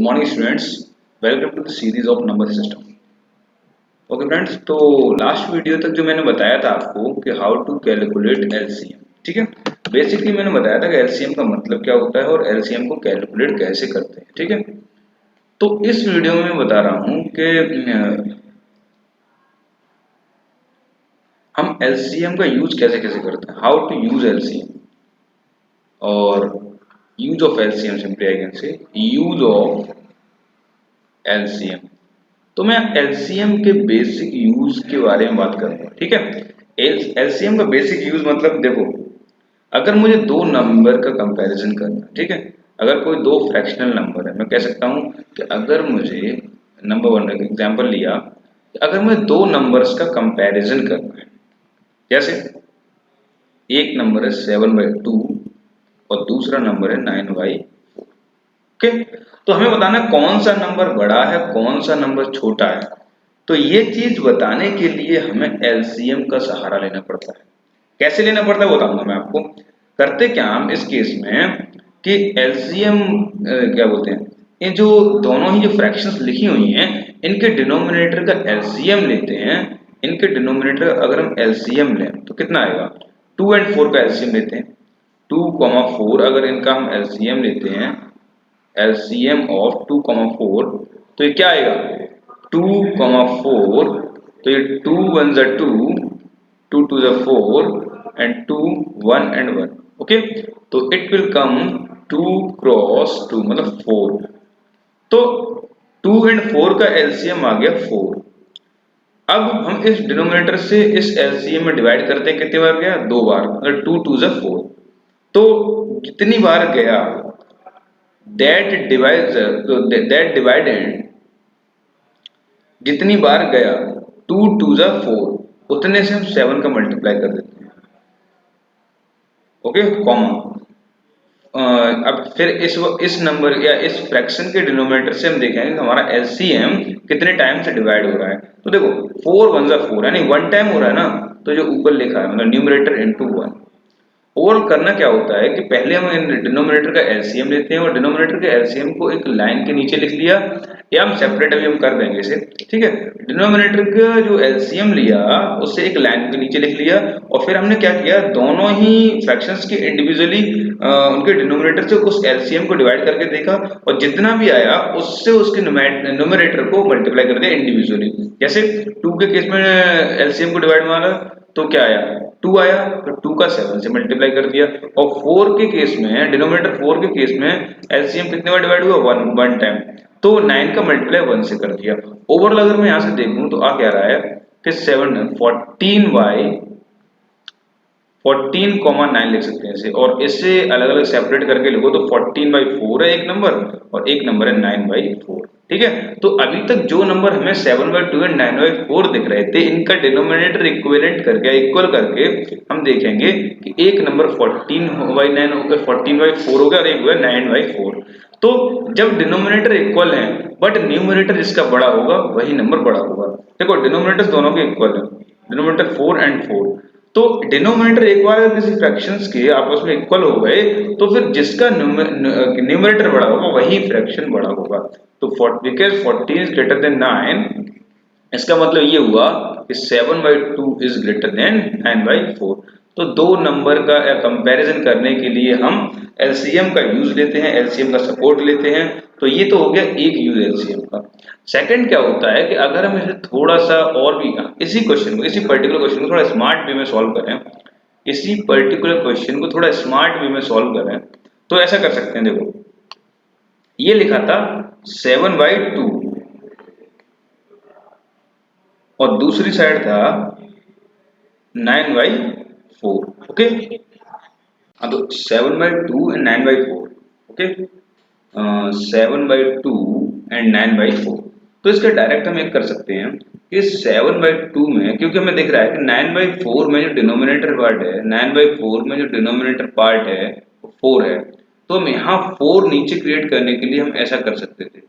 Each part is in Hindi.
morning students, welcome to the series of number system. Okay friends, तो लास्ट वीडियो तक जो मैंने बताया था आपको कि हाउ टू कैलकुलेट एलसीएम, ठीक है। बेसिकली मैंने बताया था कि एलसीएम का मतलब क्या होता है और एलसीएम को कैलकुलेट कैसे करते हैं, ठीक है। तो इस वीडियो में मैं बता रहा हूँ कि हम एलसीएम का यूज कैसे कैसे करते हैं, हाउ टू यूज एलसीएम और use of LCM, simply I can say use of LCM. तो मैं एलसीएम के बेसिक यूज के बारे में बात करूंगा, ठीक है। एलसीएम का बेसिक यूज मतलब देखो, अगर मुझे दो नंबर का कंपैरिजन करना, ठीक है। अगर कोई दो फ्रैक्शनल नंबर है, मैं कह सकता हूं कि अगर मुझे नंबर वन का एग्जांपल लिया, अगर मुझे दो नंबर्स का कंपैरिजन करना है, जैसे एक नंबर है 7/2 और दूसरा नंबर है 9/4, ओके। तो हमें बताना कौन सा नंबर बड़ा है कौन सा नंबर छोटा है। तो ये चीज बताने के लिए हमें एलसीएम का सहारा लेना पड़ता है। कैसे लेना पड़ता है बताऊंगा मैं आपको। करते क्या हम इस केस में कि एलसीएम क्या बोलते हैं, ये जो दोनों ही जो फ्रैक्शंस लिखी हुई हैं इनके डिनोमिनेटर का एलसीएम लेते हैं। इनके डिनोमिनेटर अगर हम एलसीएम लें तो कितना आएगा, 2 और 4 का एलसीएम लेते हैं। 2, 4 अगर इनका हम एलसीएम लेते हैं, एलसीएम ऑफ 2, 4, तो ये क्या आएगा 2, 4, तो ये 2 1 जा 2, 2 2 जा 4 and 2 1 and 1, ओके। तो इट विल कम 2 क्रॉस 2 मतलब 4। तो 2 and 4 का एलसीएम आ गया 4। अब हम इस डिनोमिनेटर से इस एलसीएम में डिवाइड करते हैं, कितनी बार गया, दो बार, अगर 2 2 जा 4, तो जितनी बार गया दैट डिवाइडेड, जितनी बार गया 2 2 जा 4 उतने से हम 7 का मल्टीप्लाई कर देते हैं, ओके, कॉमा। अब फिर इस नंबर या इस फ्रैक्शन के डिनोमिनेटर से हम देखेंगे कि हमारा एलसीएम कितने टाइम से डिवाइड हो रहा है। तो देखो 4 1 जा 4 यानी 1 टाइम हो रहा है ना, तो जो ऊपर लिखा है मतलब न्यूमरेटर इनटू 1। ओवरऑल करना क्या होता है कि पहले हम डिनोमिनेटर का एलसीएम लेते हैं और डिनोमिनेटर के एलसीएम को एक लाइन के नीचे लिख लिया, या हम सेपरेट अभी हम कर देंगे इसे, ठीक है। डिनोमिनेटर का जो एलसीएम लिया उससे एक लाइन के नीचे लिख लिया और फिर हमने क्या किया, दोनों ही फ्रैक्शंस के इंडिविजुअली उनके डिनोमिनेटर से उस एलसीएम को डिवाइड करके देखा और जितना भी आया उससे उसके न्यूमरेटर को मल्टीप्लाई कर दिया इंडिविजुअली। जैसे 2 के केस में एलसीएम को डिवाइड मारा तो क्या आया, 2 आया, तो 2 का 7 से मल्टीप्लाई कर दिया। और 4 के केस में, डिनोमिनेटर 4 के केस में एलसीएम कितने बार डिवाइड हुआ, 1 टाइम, तो 9 का मल्टीप्लाई 1 से कर दिया। ओवरऑल अगर मैं यहाँ से देखूं तो आ क्या रहा है कि 14/9 लिख सकते हैं इसे, और इससे अलग अलग सेपरेट करके लिखो तो 14/4 है एक नंबर और एक नंबर है 9/4, ठीक है। तो अभी तक जो नंबर हमें 7/2 और 9/4 दिख रहे थे, इनका डिनोमिनेटर इक्विवेलेंट करके इक्वल करके हम देखेंगे कि एक नंबर 14/9 हो गया, 14/4 हो गया और एक हुआ 9/4। तो जब डिनोमिनेटर इक्वल है बट न्यूमरेटर जिसका बड़ा होगा वही नंबर बड़ा होगा। देखो डिनोमिनेटर्स दोनों के इक्वल है, डिनोमिनेटर 4 and 4, तो डिनोमिनेटर एक बार अगर किसी फ्रैक्शंस के आपस में इक्वल हो गए तो फिर जिसका न्यूमरेटर बड़ा होगा वही फ्रैक्शन बड़ा होगा। तो बिकॉज 14 इज ग्रेटर देन 9, इसका मतलब ये हुआ कि 7/2 इज ग्रेटर देन 9/4। तो दो नंबर का कंपैरिजन करने के लिए हम एलसीएम का यूज लेते हैं, एलसीएम का सपोर्ट लेते हैं। तो ये तो हो गया एक यूज एलसीएम का। सेकंड क्या होता है कि अगर हम इसे थोड़ा सा और भी इसी क्वेश्चन को, इसी पर्टिकुलर क्वेश्चन को थोड़ा स्मार्ट वे में सॉल्व करें, इसी पर्टिकुलर क्वेश्चन को थोड़ा स्मार्ट वे में सॉल्व करें तो ऐसा कर सकते हैं। देखो ये लिखा था 7/2 और दूसरी साइड था 9/4, ओके। हाँ तो 7/2 एंड 9/4, ओके, 7/2 एंड 9/4। तो इसका डायरेक्ट हम एक कर सकते हैं कि 7/2 में, क्योंकि हमें दिख रहा है कि 9/4 में जो डिनोमिनेटर पार्ट है, 9/4 में जो डिनोमिनेटर पार्ट है वो 4 है, तो हम यहाँ 4 नीचे क्रिएट करने के लिए हम ऐसा कर सकते थे,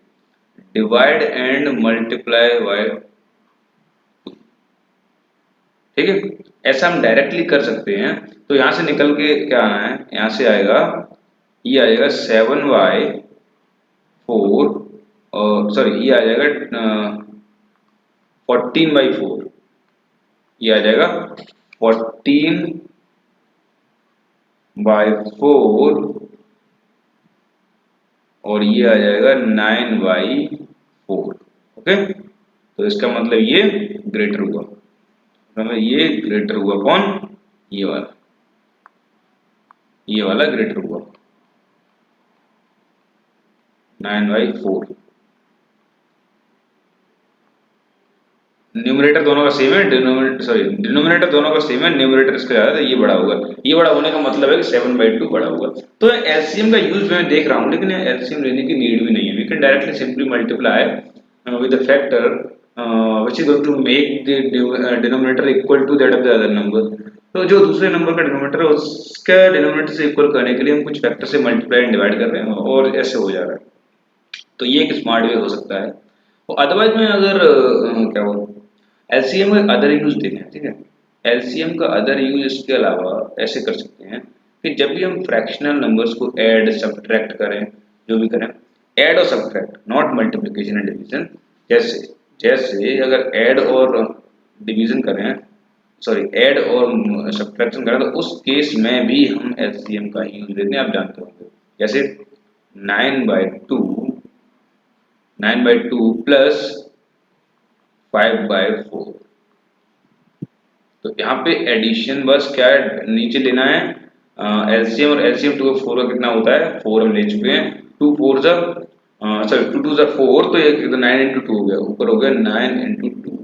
डिवाइड एंड मल्टीप्लाई बाय, ठीक है। ऐसा हम डायरेक्टली कर सकते हैं। तो यहाँ से निकल के क्या आना है, यहाँ से आएगा, ये आएगा 7/4 और सॉरी ये आ जाएगा 14/4, ये आ जाएगा 14/4 और ये आ जाएगा 9/4। ओके, तो इसका मतलब ये ग्रेटर हुआ, मतलब ये ग्रेटर हुआ कौन, ये वाला, ये वाला ग्रेटर हुआ 9/4। न्यूमरेटर दोनों का सेम है, डिनोमिनेटर दोनों का सेम है, न्यूमरेटर इसका ज्यादा है, ये बड़ा होगा। ये बड़ा होने का मतलब है कि 7/2 बड़ा होगा। तो एलसीएम का यूज मैं देख रहा हूँ, लेकिन एलसीएम लेने की नीड भी नहीं है। We can directly simply multiply with the factor which is going to make the denominator equal to that of the other number. तो जो दूसरे नंबर का डिनोमिनेटर है उसका डिनोमिनेटर से इक्वल करने के लिए हम कुछ फैक्टर से मल्टीप्लाई एंड डिवाइड कर रहे हैं और ऐसे हो जा रहा है। तो ये एक स्मार्ट वे हो सकता है। तो अदरवाइज में अगर क्या बोलूं, एलसीएम का अदर यूज देखें, ठीक है, एलसीएम का अदर यूज इसके अलावा ऐसे कर सकते हैं कि जब भी हम फ्रैक्शनल नंबर्स को ऐड सब्ट्रैक्ट करें, जो भी करें, ऐड और subtract, not multiplication and division. जैसे जैसे अगर ऐड और डिवीजन करें, सॉरी ऐड और सब्ट्रैक्शन करें, तो उस केस में भी हम एलसीएम का यूज लेते हैं, आप जानते होंगे। जैसे 9/2 प्लस 5/4, तो यहाँ पे एडिशन बस क्या है, नीचे लेना है एलसीएम, और एलसीएम 2 और 4 का कितना होता है, 4 हम ले चुके हैं। 2 4 जा सॉरी 2 2 जा 4, तो ये 9/2 हो गया, ऊपर हो गया 9/2।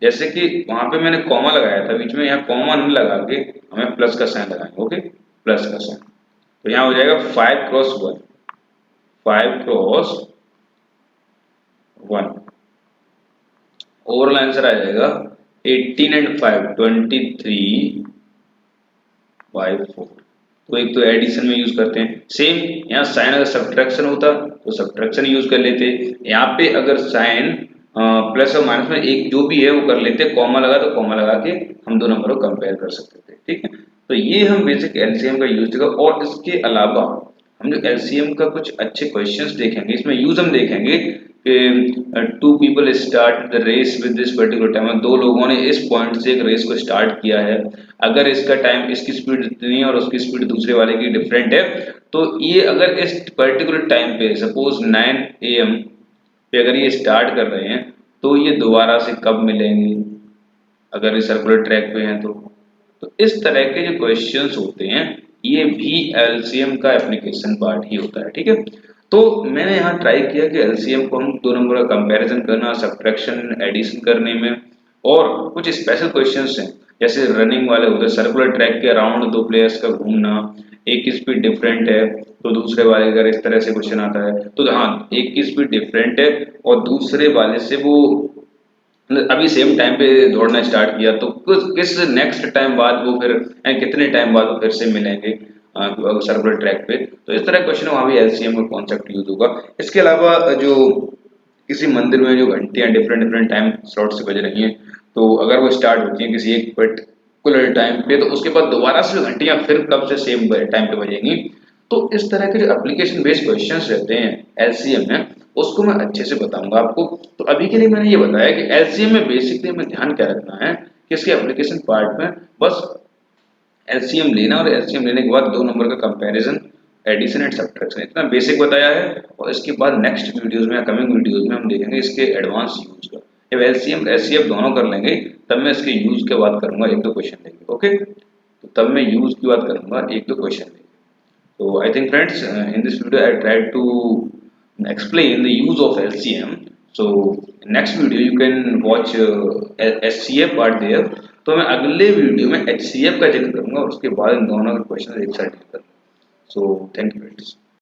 जैसे कि वहां पे मैंने कॉमा लगाया था बीच में, यहाँ कॉमा नहीं लगा के हमें प्लस का साइन लगाएंगे। ओके, प्लस का साइन, तो यहाँ हो जाएगा 5×1, 5×1, ओवरऑल आंसर आ जाएगा 18 एंड 5 23/4। तो एक तो एडिशन में यूज करते हैं, सेम यहाँ साइन अगर सब्ट्रैक्शन होता तो सब्ट्रैक्शन यूज कर लेते, यहाँ पे अगर साइन प्लस और माइनस में एक जो भी है वो कर लेते, कॉमा लगा तो कॉमा लगा के हम दो नंबरों को कंपेयर कर सकते थे। ठीक है, तो ये हम बेसिक एलसीएम का यूज देगा। और इसके अलावा हम जो एलसीएम का कुछ अच्छे क्वेश्चंस देखेंगे, इसमें यूज हम देखेंगे कि 2 people start the race with this particular time, दो लोगों ने इस पॉइंट से एक रेस को स्टार्ट किया है, अगर इसका टाइम, इसकी स्पीड इतनी है और उसकी स्पीड दूसरे वाले की डिफरेंट है, तो ये अगर इस पर्टिकुलर टाइम पे सपोज 9 AM पे अगर ये स्टार्ट कर रहे हैं, तो ये दोबारा से कब मिलेंगे अगर ये सर्कुलर ट्रैक पे हैं तो इस तरह के जो क्वेश्चंस होते हैं ये भी एलसीएम का एप्लीकेशन पार्ट ही होता है। ठीक है, तो मैंने यहाँ ट्राई किया कि एलसीएम को हम दो नंबर का कंपैरिजन करना, सब्ट्रैक्शन एडिशन करने में, और कुछ स्पेशल क्वेश्चंस हैं जैसे रनिंग वाले होते हैं, सर्कुलर ट्रैक के अराउंड दो प्लेयर्स का घूमना, एक की स्पीड डिफरेंट है तो दूसरे वाले अगर इस तरह से क्वेश्चन आता है तो हाँ, एक की स्पीड डिफरेंट है और दूसरे वाले से वो अभी सेम टाइम पे दौड़ना स्टार्ट किया, तो किस नेक्स्ट टाइम बाद वो फिर कितने टाइम बाद वो फिर से मिलेंगे सर्कुलर ट्रैक पे। तो इस तरह क्वेश्चन वहाँ भी एलसीएम का कॉन्सेप्ट यूज होगा। इसके अलावा जो किसी मंदिर में जो घंटियां डिफरेंट डिफरेंट टाइम स्लॉट से बज रही हैं, तो अगर वो स्टार्ट होती हैं किसी एक पर्टिकुलर टाइम पे, तो उसके बाद दोबारा से घंटियां फिर कब से सेम टाइम पे बजेंगी। तो इस तरह के जो एप्लीकेशन बेस्ड क्वेश्चंस रहते हैं एलसीएम में, उसको मैं अच्छे से बताऊंगा आपको। तो अभी के लिए मैंने ये बताया कि एलसीएम में बेसिकली हमें ध्यान क्या रखना है कि इसके एप्लीकेशन पार्ट में बस एलसीएम लेना, और एलसीएम लेने के बाद दो नंबर का कंपैरिजन, एडिशन एंड सब्ट्रैक्शन, इतना बेसिक बताया है। और इसके बाद नेक्स्ट वीडियोस में, कमिंग वीडियोस में हम देखेंगे इसके एडवांस यूज का। जब एलसीएम एचसीएफ दोनों कर लेंगे तब मैं इसके यूज की बात करूंगा, एक दो क्वेश्चन लेंगे। ओके, तो तब मैं यूज की बात करूंगा, एक दो क्वेश्चन लेंगे। So I think friends, in this video I tried to explain the use of LCM. So next video you can watch HCF part there. तो मैं अगले वीडियो में HCF का जिक्र करूंगा और उसके बाद इन दोनों के क्वेश्चन एक साथ डील करूंगा। So thank you friends.